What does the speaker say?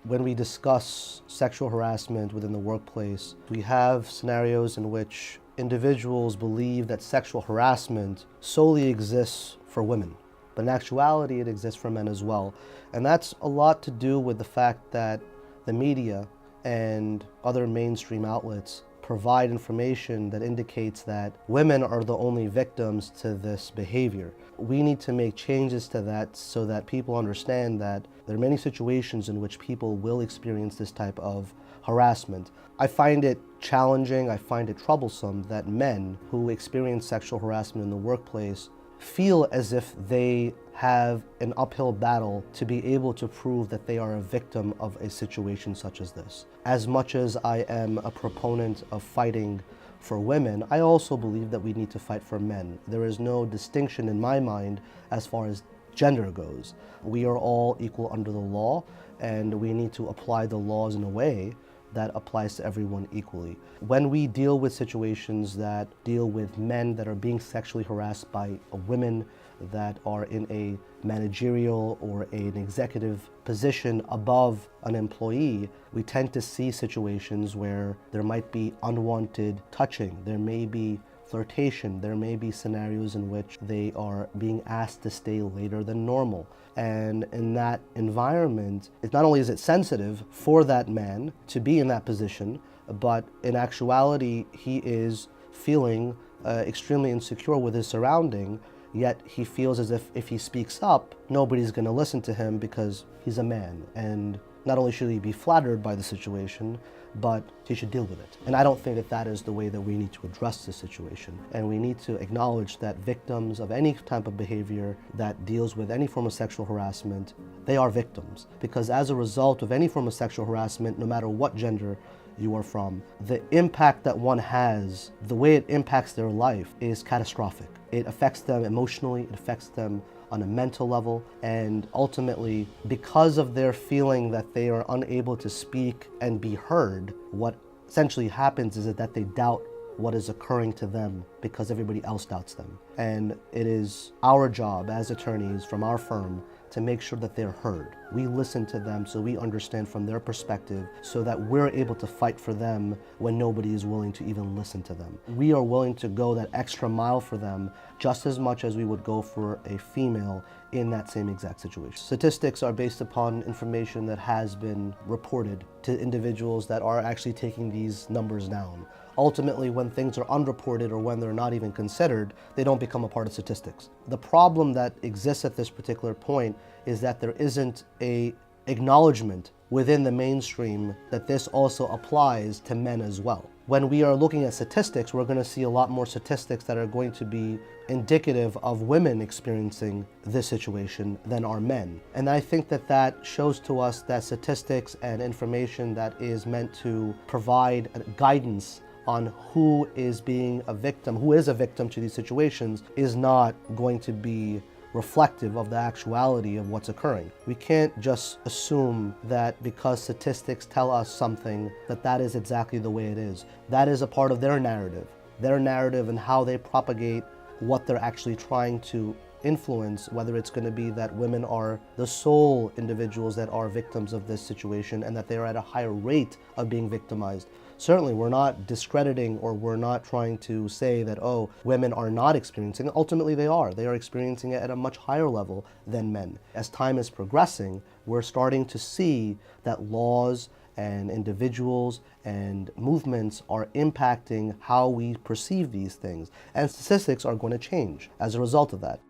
When we discuss sexual harassment within the workplace, we have scenarios in which individuals believe that sexual harassment solely exists for women. But in actuality, it exists for men as well. And that's a lot to do with the fact that the media and other mainstream outlets provide information that indicates that women are the only victims to this behavior. We need to make changes to that so that people understand that there are many situations in which people will experience this type of harassment. I find it challenging, I find it troublesome that men who experience sexual harassment in the workplace feel as if they have an uphill battle to be able to prove that they are a victim of a situation such as this. As much as I am a proponent of fighting for women, I also believe that we need to fight for men. There is no distinction in my mind as far as gender goes. We are all equal under the law, and we need to apply the laws in a way that applies to everyone equally. When we deal with situations that deal with men that are being sexually harassed by women that are in a managerial or an executive position above an employee, we tend to see situations where there might be unwanted touching, there may be flirtation, there may be scenarios in which they are being asked to stay later than normal. And in that environment, it's not only is it sensitive for that man to be in that position, but in actuality, he is feeling extremely insecure with his surrounding, yet he feels as if he speaks up, nobody's gonna listen to him because he's a man. And not only should he be flattered by the situation, but he should deal with it. And I don't think that that is the way that we need to address this situation. And we need to acknowledge that victims of any type of behavior that deals with any form of sexual harassment, they are victims. Because as a result of any form of sexual harassment, no matter what gender you are from, the impact that one has, the way it impacts their life is catastrophic. It affects them emotionally, it affects them on a mental level, and ultimately, because of their feeling that they are unable to speak and be heard, what essentially happens is that they doubt what is occurring to them because everybody else doubts them. And it is our job as attorneys from our firm to make sure that they're heard. We listen to them so we understand from their perspective so that we're able to fight for them when nobody is willing to even listen to them. We are willing to go that extra mile for them just as much as we would go for a female in that same exact situation. Statistics are based upon information that has been reported to individuals that are actually taking these numbers down. Ultimately, when things are unreported or when they're not even considered, they don't become a part of statistics. The problem that exists at this particular point is that there isn't an acknowledgement within the mainstream that this also applies to men as well. When we are looking at statistics, we're going to see a lot more statistics that are going to be indicative of women experiencing this situation than are men. And I think that that shows to us that statistics and information that is meant to provide guidance on who is being a victim, who is a victim to these situations, is not going to be reflective of the actuality of what's occurring. We can't just assume that because statistics tell us something, that that is exactly the way it is. That is a part of their narrative and how they propagate what they're actually trying to influence, whether it's going to be that women are the sole individuals that are victims of this situation and that they are at a higher rate of being victimized. Certainly, we're not discrediting or we're not trying to say that, oh, women are not experiencing it. Ultimately, they are. They are experiencing it at a much higher level than men. As time is progressing, we're starting to see that laws and individuals and movements are impacting how we perceive these things. And statistics are going to change as a result of that.